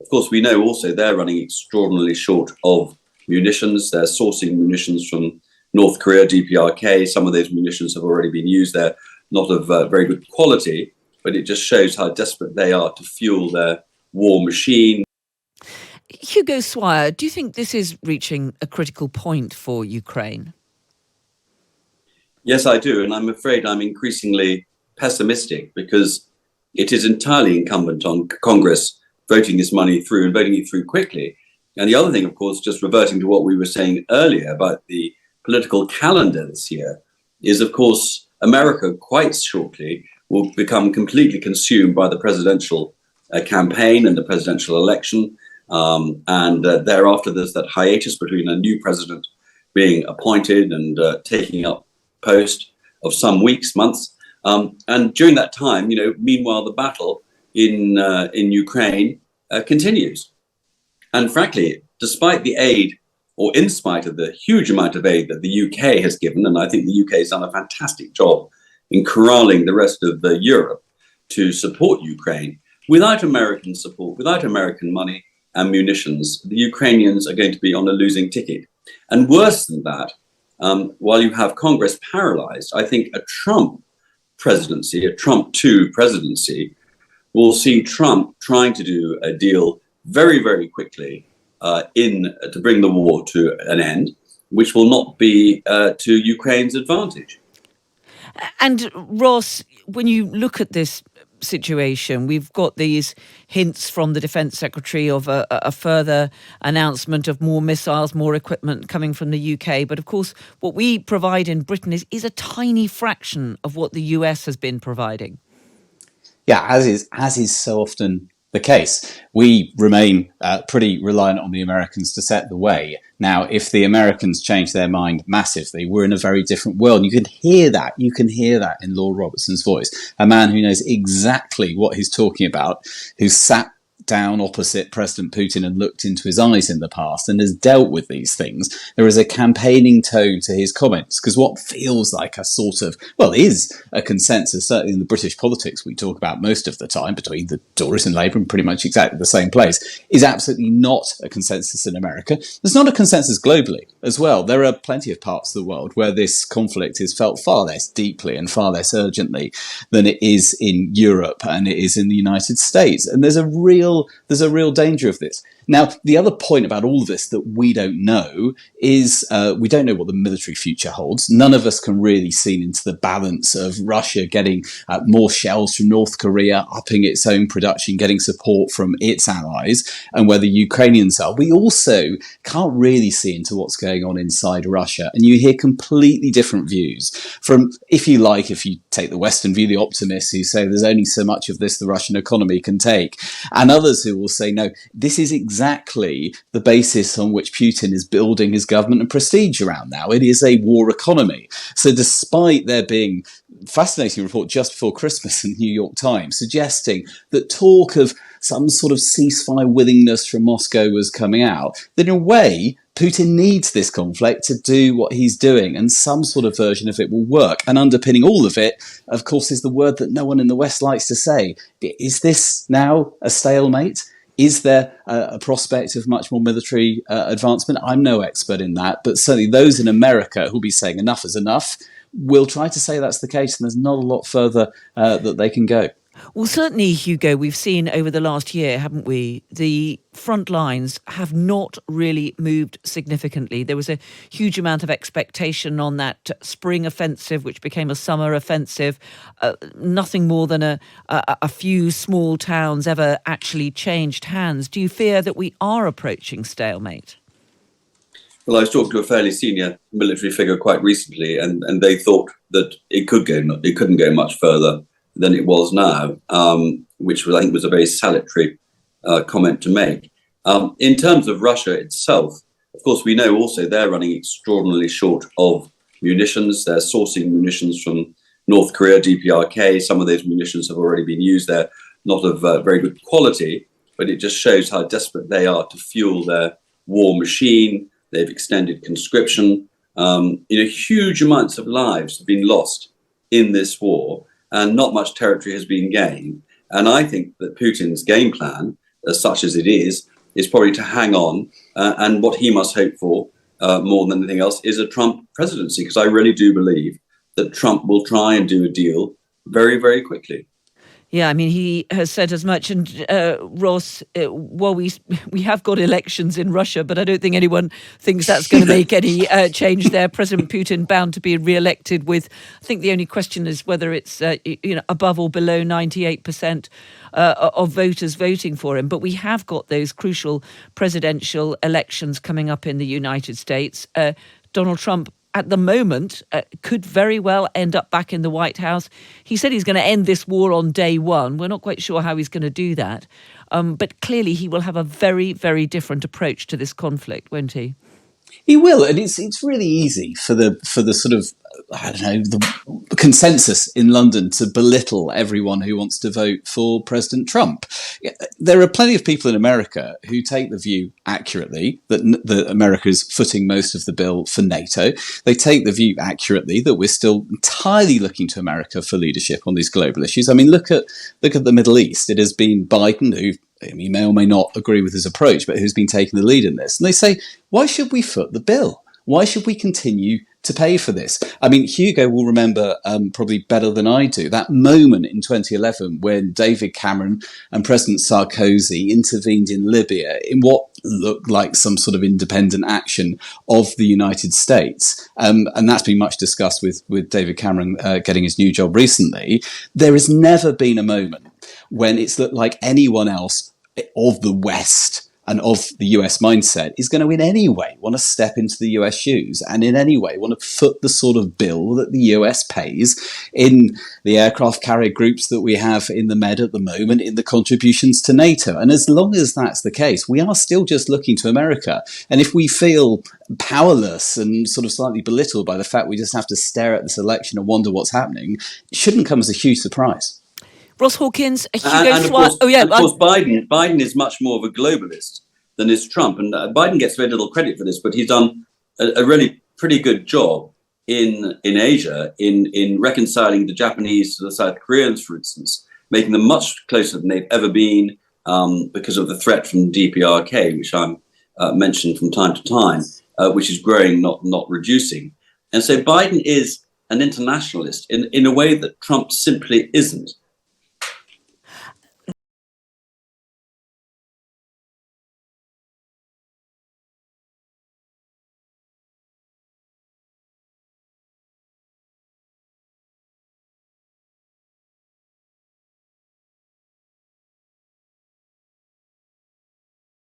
Of course, we know also they're running extraordinarily short of munitions. They're sourcing munitions from North Korea, DPRK. Some of those munitions have already been used. They're not of very good quality, but it just shows how desperate they are to fuel their war machine. Hugo Swire, do you think this is reaching a critical point for Ukraine? Yes, I do. And I'm afraid I'm increasingly pessimistic because it is entirely incumbent on Congress voting this money through and voting it through quickly. And the other thing, of course, just reverting to what we were saying earlier about the political calendar this year, is, of course, America quite shortly will become completely consumed by the presidential campaign and the presidential election. Thereafter, there's that hiatus between a new president being appointed and taking up post of some weeks, months. And during that time, meanwhile, the battle in Ukraine continues. And frankly, despite the aid, or in spite of the huge amount of aid that the UK has given, and I think the UK has done a fantastic job in corralling the rest of Europe to support Ukraine, without American support, without American money and munitions, the Ukrainians are going to be on a losing ticket. And worse than that, while you have Congress paralyzed, I think a Trump presidency, a Trump 2 presidency, will see Trump trying to do a deal very, very quickly to bring the war to an end, which will not be to Ukraine's advantage. And Ross, when you look at this situation, we've got these hints from the Defence Secretary of a further announcement of more missiles, more equipment coming from the UK. But of course, what we provide in Britain is a tiny fraction of what the US has been providing. Yeah, as is so often the case. We remain pretty reliant on the Americans to set the way. Now, if the Americans change their mind massively, we're in a very different world. You can hear that. You can hear that in Lord Robertson's voice. A man who knows exactly what he's talking about, who sat down opposite President Putin and looked into his eyes in the past and has dealt with these things. There is a campaigning tone to his comments, because what feels like a sort of, is a consensus, certainly in the British politics we talk about most of the time, between the Tories and Labour in pretty much exactly the same place, is absolutely not a consensus in America. There's not a consensus globally as well. There are plenty of parts of the world where this conflict is felt far less deeply and far less urgently than it is in Europe and it is in the United States. And there's a real danger of this. Now, the other point about all of this that we don't know is we don't know what the military future holds. None of us can really see into the balance of Russia getting more shells from North Korea, upping its own production, getting support from its allies, and where the Ukrainians are. We also can't really see into what's going on inside Russia. And you hear completely different views from, if you take the Western view, the optimists who say there's only so much of this the Russian economy can take, and others who will say, no, this is exactly the basis on which Putin is building his government and prestige around now. It is a war economy. So despite there being a fascinating report just before Christmas in the New York Times suggesting that talk of some sort of ceasefire willingness from Moscow was coming out, that in a way, Putin needs this conflict to do what he's doing, and some sort of version of it will work. And underpinning all of it, of course, is the word that no one in the West likes to say. Is this now a stalemate? Is there a prospect of much more military advancement? I'm no expert in that, but certainly those in America who'll be saying enough is enough will try to say that's the case, and there's not a lot further that they can go. Well, certainly, Hugo, we've seen over the last year, haven't we, the front lines have not really moved significantly. There was a huge amount of expectation on that spring offensive, which became a summer offensive. Nothing more than a few small towns ever actually changed hands. Do you fear that we are approaching stalemate? Well, I was talking to a fairly senior military figure quite recently, and they thought that it couldn't go much further than it was now, which I think was a very salutary comment to make. In terms of Russia itself, of course, we know also they're running extraordinarily short of munitions. They're sourcing munitions from North Korea, DPRK. Some of those munitions have already been used. They're not of very good quality, but it just shows how desperate they are to fuel their war machine. They've extended conscription. Huge amounts of lives have been lost in this war, and not much territory has been gained. And I think that Putin's game plan, such as it is probably to hang on. And what he must hope for more than anything else is a Trump presidency, because I really do believe that Trump will try and do a deal very, very quickly. Yeah, I mean, he has said as much. And Ross, well, we have got elections in Russia, but I don't think anyone thinks that's going to make any change there. President Putin bound to be re-elected with, I think the only question is whether it's above or below 98% of voters voting for him. But we have got those crucial presidential elections coming up in the United States. Donald Trump, at the moment, could very well end up back in the White House. He said he's going to end this war on day one. We're not quite sure how he's going to do that. But clearly he will have a very, very different approach to this conflict, won't he? He will, and it's really easy for the sort of, I don't know, the consensus in London to belittle everyone who wants to vote for President Trump. There are plenty of people in America who take the view accurately that America is footing most of the bill for NATO. They take the view accurately that we're still entirely looking to America for leadership on these global issues. I mean, look at the Middle East. It has been Biden who, he may or may not agree with his approach, but who's been taking the lead in this. And they say, why should we foot the bill? Why should we continue to pay for this? I mean, Hugo will remember probably better than I do that moment in 2011 when David Cameron and President Sarkozy intervened in Libya in what looked like some sort of independent action of the United States. And that's been much discussed with David Cameron getting his new job recently. There has never been a moment when it's looked like anyone else of the West and of the US mindset is going to in any way want to step into the US shoes and in any way want to foot the sort of bill that the US pays in the aircraft carrier groups that we have in the Med at the moment, in the contributions to NATO. And as long as that's the case, we are still just looking to America. And if we feel powerless and sort of slightly belittled by the fact we just have to stare at this election and wonder what's happening, it shouldn't come as a huge surprise. Ross Hawkins, Hugo and of Swire. Course, Biden is much more of a globalist than is Trump. And Biden gets very little credit for this, but he's done a really pretty good job in Asia in reconciling the Japanese to the South Koreans, for instance, making them much closer than they've ever been because of the threat from DPRK, which I'm mentioned from time to time, which is growing, not reducing. And so Biden is an internationalist in a way that Trump simply isn't.